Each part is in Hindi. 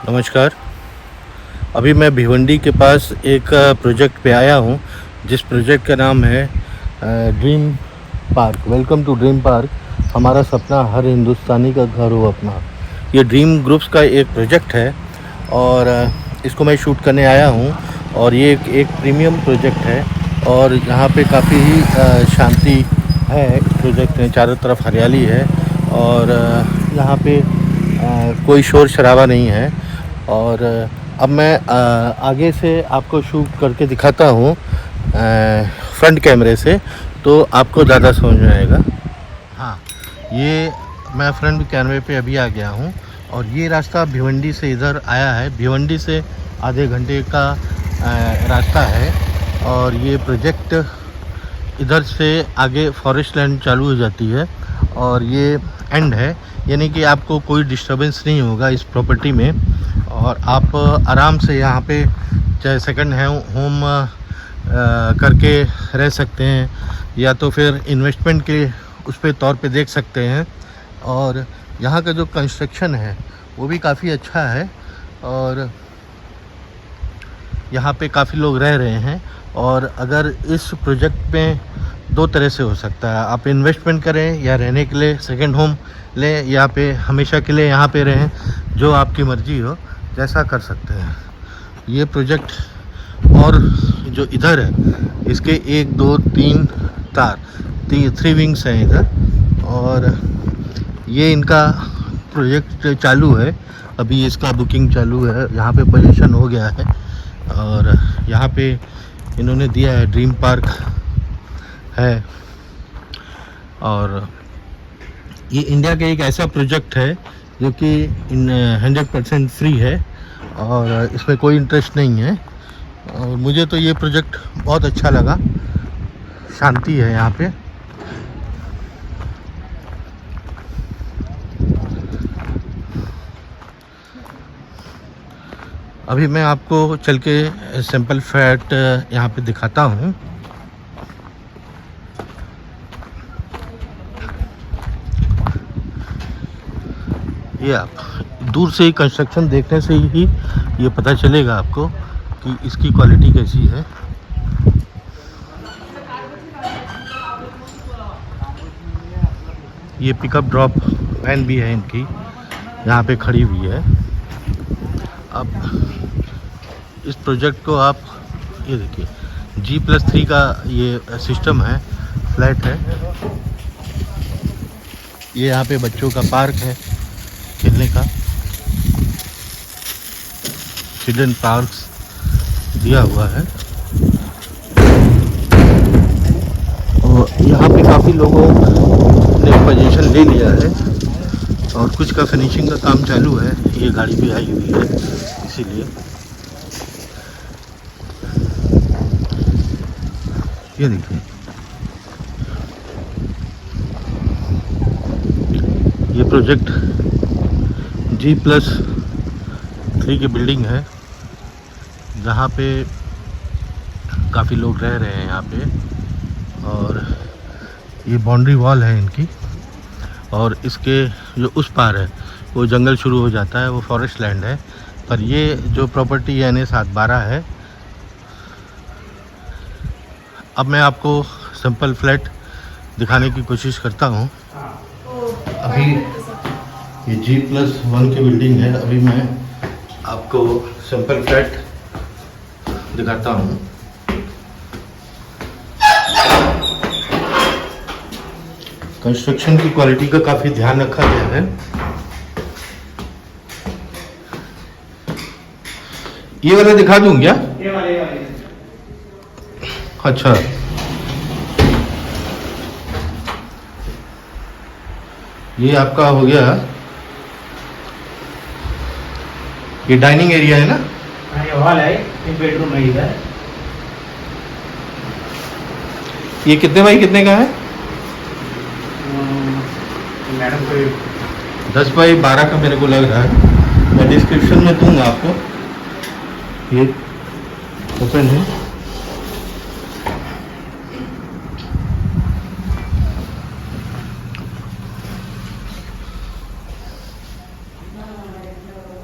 नमस्कार। अभी मैं भिवंडी के पास एक प्रोजेक्ट पे आया हूँ, जिस प्रोजेक्ट का नाम है Dream Park. Welcome to Dream Park. हमारा सपना हर हिंदुस्तानी का घर हो अपना। ये ड्रीम ग्रुप्स का एक प्रोजेक्ट है और इसको मैं शूट करने आया हूँ। और ये एक प्रीमियम प्रोजेक्ट है और यहाँ पे काफ़ी ही शांति है। प्रोजेक्ट में चारों तरफ हरियाली है और यहाँ पे कोई शोर शराबा नहीं है। और अब मैं आगे से आपको शूट करके दिखाता हूँ फ्रंट कैमरे से, तो आपको ज़्यादा समझ में आएगा। हाँ, ये मैं फ्रंट कैमरे पे अभी आ गया हूँ और ये रास्ता भिवंडी से इधर आया है। भिवंडी से आधे घंटे का रास्ता है और ये प्रोजेक्ट इधर से आगे फॉरेस्ट लैंड चालू हो जाती है और ये एंड है, यानी कि आपको कोई डिस्टर्बेंस नहीं होगा इस प्रॉपर्टी में और आप आराम से यहाँ पे चाहे सेकंड हैंड होम करके रह सकते हैं या तो फिर इन्वेस्टमेंट के उस पे तौर पे देख सकते हैं। और यहाँ का जो कंस्ट्रक्शन है वो भी काफ़ी अच्छा है और यहाँ पे काफ़ी लोग रह रहे हैं। और अगर इस प्रोजेक्ट में दो तरह से हो सकता है, आप इन्वेस्टमेंट करें या रहने के लिए सेकंड होम लें या पे हमेशा के लिए यहाँ पे रहें, जो आपकी मर्ज़ी हो जैसा कर सकते हैं। ये प्रोजेक्ट और जो इधर है इसके 1 2 3 तार 3 विंग्स हैं इधर और ये इनका प्रोजेक्ट चालू है। अभी इसका बुकिंग चालू है, यहाँ पे पोजीशन हो गया है और यहाँ पे इन्होंने दिया है ड्रीम पार्क है। और ये इंडिया का एक ऐसा प्रोजेक्ट है जो कि 100% फ्री है और इसमें कोई इंटरेस्ट नहीं है। और मुझे तो ये प्रोजेक्ट बहुत अच्छा लगा, शांति है यहाँ पे। अभी मैं आपको चल के सैंपल फ्लैट यहाँ पे दिखाता हूँ। ये आप दूर से ही कंस्ट्रक्शन देखने से ही ये पता चलेगा आपको कि इसकी क्वालिटी कैसी है। ये पिकअप ड्रॉप वैन भी है इनकी, यहाँ पे खड़ी हुई है। अब इस प्रोजेक्ट को आप ये देखिए, G+3 का ये सिस्टम है, फ्लैट है। ये यहाँ पे बच्चों का पार्क है खेलने का, चिल्ड्रन पार्क्स दिया हुआ है। और यहाँ पे काफ़ी लोगों ने पोजीशन ले लिया है और कुछ का फिनिशिंग का काम चालू है। ये गाड़ी भी आई हुई है इसीलिए। ये देखिए, ये प्रोजेक्ट G+3 की बिल्डिंग है जहाँ पे काफ़ी लोग रह रहे हैं यहाँ पे। और ये बाउंड्री वॉल है इनकी और इसके जो उस पार है वो जंगल शुरू हो जाता है, वो फॉरेस्ट लैंड है। पर ये जो प्रॉपर्टी NA 712 है। अब मैं आपको सिंपल फ्लैट दिखाने की कोशिश करता हूँ। अभी ये G+1 की बिल्डिंग है, अभी मैं आपको सिंपल फ्लैट दिखाता हूँ। कंस्ट्रक्शन की क्वालिटी का काफ़ी ध्यान रखा गया है। ये वाला दिखा दूँ क्या? ये वाले। अच्छा, ये आपका हो गया, ये डाइनिंग एरिया है ना? हाँ, ये हॉल है, एक बेडरूम है इधर। ये कितने बाई कितने का है? मैडम को 10 बाई 12 का मेरे को लग रहा है। मैं डिस्क्रिप्शन में दूंगा आपको। ये ओपन है।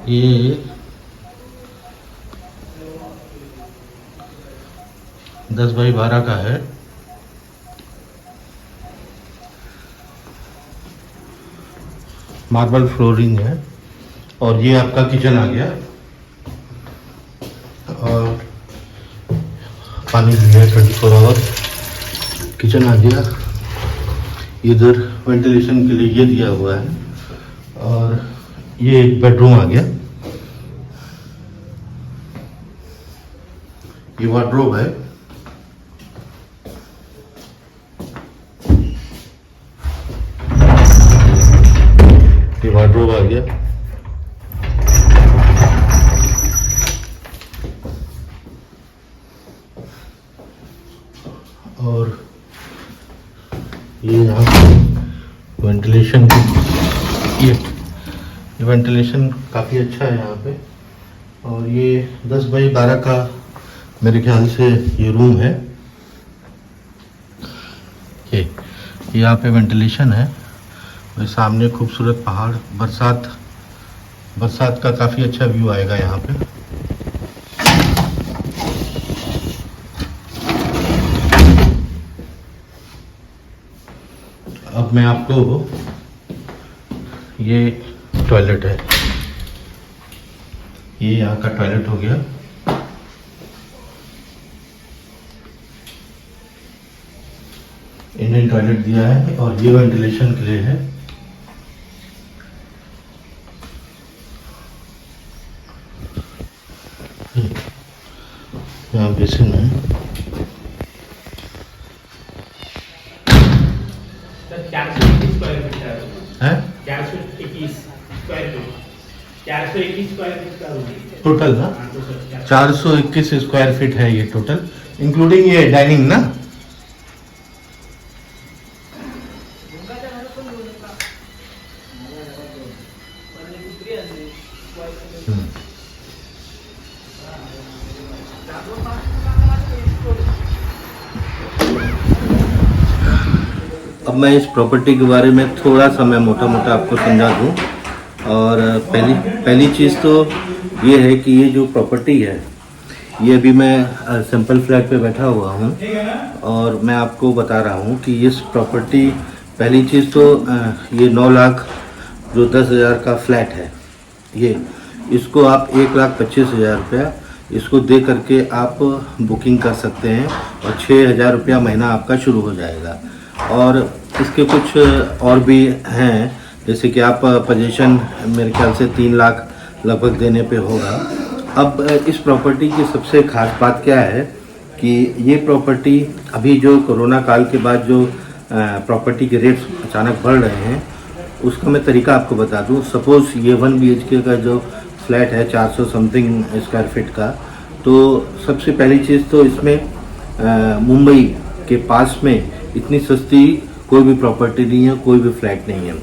ये 10x12 का है। मार्बल फ्लोरिंग है और ये आपका किचन आ गया और पानी भी है 24 आवर। किचन आ गया, इधर वेंटिलेशन के लिए ये दिया हुआ है और ये एक बेडरूम आ गया। ये वार्डरोब है। ये वार्डरोब आ गया। और ये यहाँ वेंटिलेशन ये वेंटिलेशन काफ़ी अच्छा है यहाँ पे। और ये 10x12 का मेरे ख्याल से ये रूम है। ये यहाँ पे वेंटिलेशन है और सामने खूबसूरत पहाड़, बरसात का काफ़ी अच्छा व्यू आएगा यहाँ पे। अब मैं आपको, ये टॉयलेट है, ये यहाँ का टॉयलेट हो गया। इंडियन टॉयलेट दिया है और ये वेंटिलेशन के लिए है। यहाँ बेसिन है। 421 स्क्वायर फीट का हैं? 421 स्क्वायर फीट 421 स्क्वायर फीट का रूम टोटल ना 421 स्क्वायर फीट है ये टोटल, इंक्लूडिंग ये डाइनिंग ना। अब मैं इस प्रॉपर्टी के बारे में थोड़ा सा मैं मोटा मोटा आपको समझा दूं। और पहली चीज़ तो ये है कि ये जो प्रॉपर्टी है, ये अभी मैं सिंपल फ्लैट पे बैठा हुआ हूँ और मैं आपको बता रहा हूँ कि इस प्रॉपर्टी, पहली चीज़ तो ये 9 लाख जो 10,000 का फ्लैट है, ये इसको आप 1,25,000 रुपया इसको दे करके आप बुकिंग कर सकते हैं और 6,000 रुपया महीना आपका शुरू हो जाएगा। और इसके कुछ और भी हैं, जैसे कि आप पोजीशन मेरे ख्याल से 3 लाख लगभग देने पे होगा। अब इस प्रॉपर्टी की सबसे खास बात क्या है कि ये प्रॉपर्टी अभी जो कोरोना काल के बाद जो प्रॉपर्टी के रेट्स अचानक बढ़ रहे हैं, उसका मैं तरीका आपको बता दूं। सपोज़ ये 1 BHK का जो फ्लैट है 400 समथिंग स्क्वायर फीट का, तो सबसे पहली चीज़ तो इसमें मुंबई के पास में इतनी सस्ती कोई भी प्रॉपर्टी नहीं है, कोई भी फ्लैट नहीं है।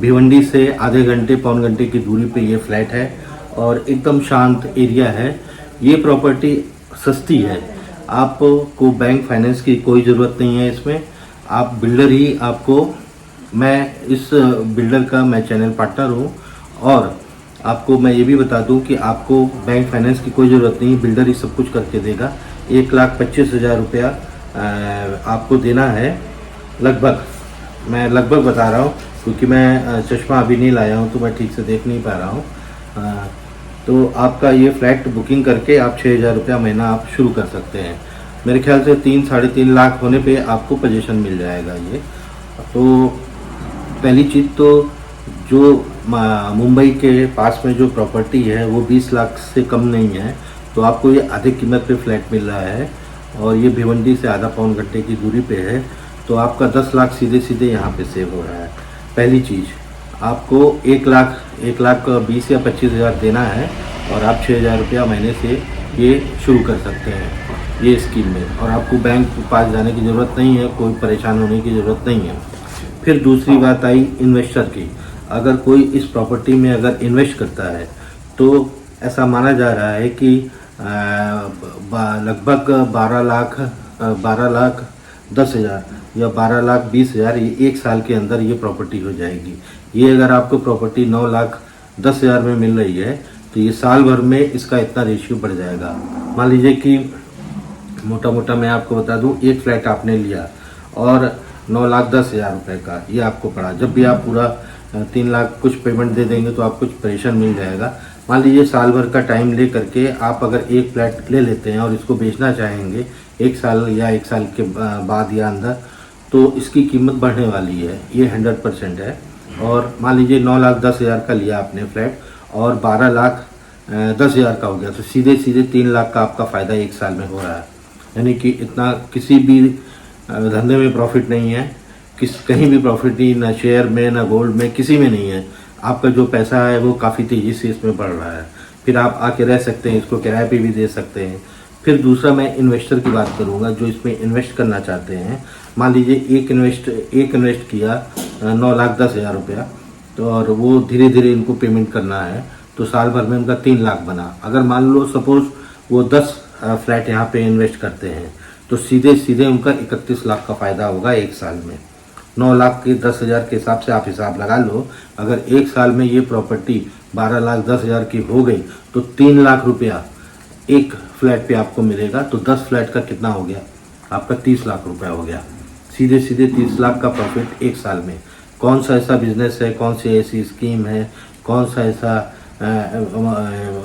भिवंडी से आधे घंटे पौन घंटे की दूरी पे ये फ्लैट है और एकदम शांत एरिया है। ये प्रॉपर्टी सस्ती है, आपको बैंक फाइनेंस की कोई ज़रूरत नहीं है इसमें। आप बिल्डर ही आपको, मैं इस बिल्डर का मैं चैनल पार्टनर हूँ और आपको मैं ये भी बता दूं कि आपको बैंक फाइनेंस की कोई ज़रूरत नहीं, बिल्डर ही सब कुछ करके देगा। 1,25,000 रुपया आपको देना है लगभग। मैं लगभग बता रहा हूँ क्योंकि मैं चश्मा अभी नहीं लाया हूँ तो मैं ठीक से देख नहीं पा रहा हूँ। तो आपका ये फ्लैट बुकिंग करके आप 6,000 रुपया महीना आप शुरू कर सकते हैं। मेरे ख्याल से 3-3.5 लाख होने पे आपको पोजीशन मिल जाएगा ये। तो पहली चीज़ तो जो मुंबई के पास में जो प्रॉपर्टी है वो 20 लाख से कम नहीं है, तो आपको ये आधे कीमत पे फ्लैट मिल रहा है और ये भिवंडी से आधा पौन घंटे की दूरी पे है, तो आपका 10 लाख सीधे सीधे यहाँ पे सेव हो रहा है। पहली चीज़, आपको 1 लाख 20 या 25 हज़ार देना है और आप 6,000 रुपया महीने से ये शुरू कर सकते हैं ये स्कीम में, और आपको बैंक के पास जाने की ज़रूरत नहीं है, कोई परेशान होने की ज़रूरत नहीं है। फिर दूसरी बात आई इन्वेस्टर की। अगर कोई इस प्रॉपर्टी में अगर इन्वेस्ट करता है तो ऐसा माना जा रहा है कि लगभग 12,10,000 या 12,20,000 ये 1 साल के अंदर ये प्रॉपर्टी हो जाएगी। ये अगर आपको प्रॉपर्टी 9,10,000 में मिल रही है तो ये साल भर में इसका इतना रेशियो बढ़ जाएगा। मान लीजिए कि मोटा मोटा मैं आपको बता दूं, एक फ्लैट आपने लिया और 9,10,000 रुपये का ये आपको पड़ा। जब भी आप पूरा 3 लाख कुछ पेमेंट दे देंगे तो आपको कुछ परेशान मिल जाएगा। मान लीजिए साल भर का टाइम ले करके आप अगर एक फ्लैट ले लेते हैं और इसको बेचना चाहेंगे 1 साल या 1 साल के बाद या अंदर, तो इसकी कीमत बढ़ने वाली है, ये 100% है। और मान लीजिए 9,10,000 का लिया आपने फ्लैट और 12,10,000 का हो गया, तो सीधे सीधे 3 लाख का आपका फ़ायदा 1 साल में हो रहा है। यानी कि इतना किसी भी धंधे में प्रॉफिट नहीं है, कहीं भी प्रॉफिट नहीं, ना शेयर में ना गोल्ड में, किसी में नहीं है। आपका जो पैसा है वो काफ़ी तेज़ी से इसमें बढ़ रहा है। फिर आप आके रह सकते हैं, इसको किराए पे भी दे सकते हैं। फिर दूसरा मैं इन्वेस्टर की बात करूंगा जो इसमें इन्वेस्ट करना चाहते हैं। मान लीजिए एक इन्वेस्ट किया 9,10,000 रुपया, तो और वो धीरे धीरे इनको पेमेंट करना है, तो साल भर में उनका 3 लाख बना। अगर मान लो सपोज वो 10 फ्लैट यहाँ पे इन्वेस्ट करते हैं, तो सीधे सीधे उनका 31 लाख का फ़ायदा होगा 1 साल में। 9 लाख के 10,000 के हिसाब से आप हिसाब लगा लो। अगर 1 साल में ये प्रॉपर्टी 12,10,000 की हो गई तो 3 लाख रुपया एक फ्लैट पे आपको मिलेगा। तो 10 फ्लैट का कितना हो गया आपका? 30 लाख रुपया हो गया। सीधे सीधे 30 लाख का प्रॉफिट 1 साल में। कौन सा ऐसा बिजनेस है, कौन सी ऐसी स्कीम है, कौन सा ऐसा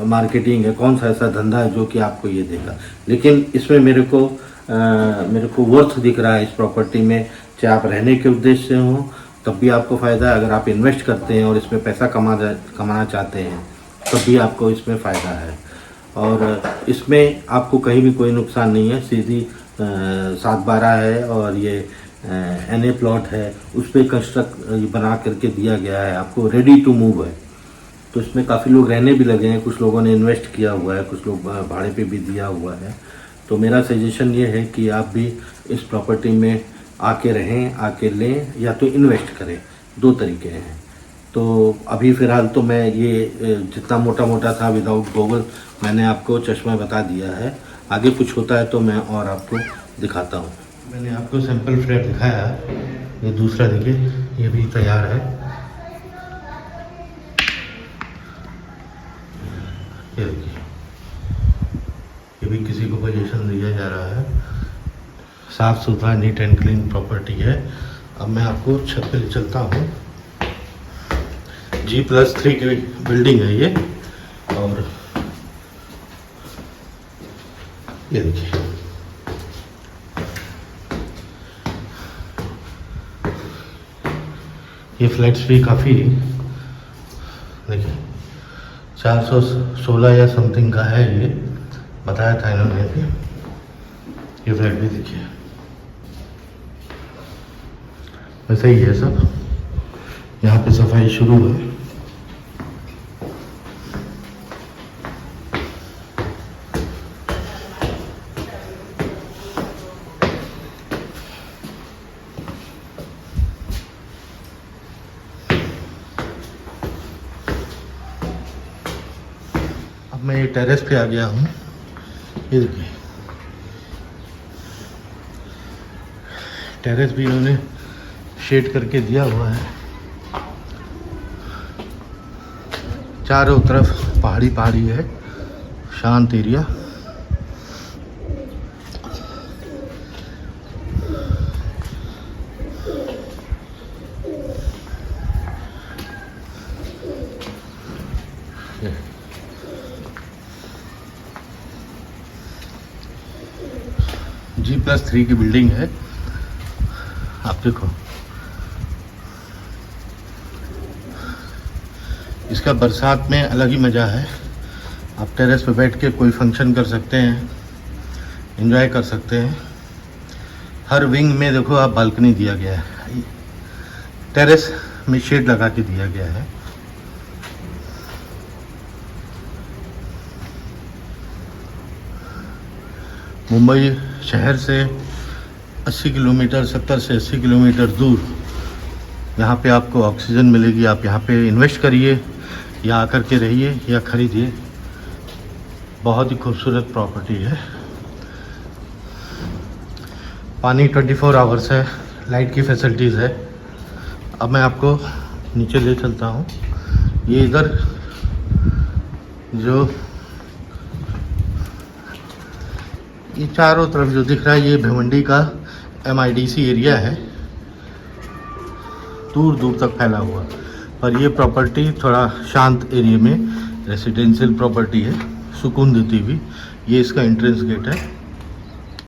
मार्केटिंग है, कौन सा ऐसा धंधा है जो कि आपको ये देगा? लेकिन इसमें मेरे को वर्थ दिख रहा है इस प्रॉपर्टी में। चाहे आप रहने के उद्देश्य से हो तब भी आपको फ़ायदा है, अगर आप इन्वेस्ट करते हैं और इसमें पैसा कमाना चाहते हैं तब भी आपको इसमें फ़ायदा है। और इसमें आपको कहीं भी कोई नुकसान नहीं है। सीधी 7/12 है और ये NA प्लॉट है, उस पर कंस्ट्रक्ट बना करके दिया गया है, आपको रेडी टू मूव है। तो इसमें काफ़ी लोग रहने भी लगे हैं, कुछ लोगों ने इन्वेस्ट किया हुआ है, कुछ लोग भाड़े पे भी दिया हुआ है। तो मेरा सजेशन ये है कि आप भी इस प्रॉपर्टी में आके रहें, आके लें या तो इन्वेस्ट करें, 2 तरीके हैं। तो अभी फ़िलहाल तो मैं ये जितना मोटा मोटा था विदाउट गूगल मैंने आपको चश्मा बता दिया है। आगे कुछ होता है तो मैं और आपको दिखाता हूँ। मैंने आपको सैंपल फ्लैट दिखाया, ये दूसरा देखिए, ये भी तैयार है। ये देखिए, ये भी किसी को पोजीशन दिया जा रहा है। साफ़ सुथरा नीट एंड क्लीन प्रॉपर्टी है। अब मैं आपको छत पे चलता हूँ। G+3 की बिल्डिंग है ये। और ये देखिए, ये फ्लैट्स भी काफ़ी देखिए 416 या समथिंग का है, ये बताया था इन्होंने। ये फ्लैट भी देखिए वैसे ही है सब। यहाँ पे सफाई शुरू है। अब मैं ये टेरेस पे आ गया हूँ। ये देखिए, टेरेस भी इन्होंने शेड करके दिया हुआ है। चारों तरफ पहाड़ी है, शांत एरिया। G+3 की बिल्डिंग है। आप देखो, इसका बरसात में अलग ही मज़ा है। आप टेरेस पे बैठ के कोई फंक्शन कर सकते हैं, एंजॉय कर सकते हैं। हर विंग में देखो आप बालकनी दिया गया है, टेरेस में शेड लगा के दिया गया है। मुंबई शहर से 80 किलोमीटर, 70 से 80 किलोमीटर दूर यहाँ पे आपको ऑक्सीजन मिलेगी। आप यहाँ पे इन्वेस्ट करिए या आकर के रहिए या ख़रीदिए। बहुत ही खूबसूरत प्रॉपर्टी है। पानी 24 आवर्स है, लाइट की फैसिलिटीज़ है। अब मैं आपको नीचे ले चलता हूँ। ये इधर जो ये चारों तरफ जो दिख रहा है ये भिवंडी का MIDC एरिया है, दूर दूर तक फैला हुआ। और ये प्रॉपर्टी थोड़ा शांत एरिया में रेसिडेंशियल प्रॉपर्टी है, सुकून देती हुई। ये इसका एंट्रेंस गेट है।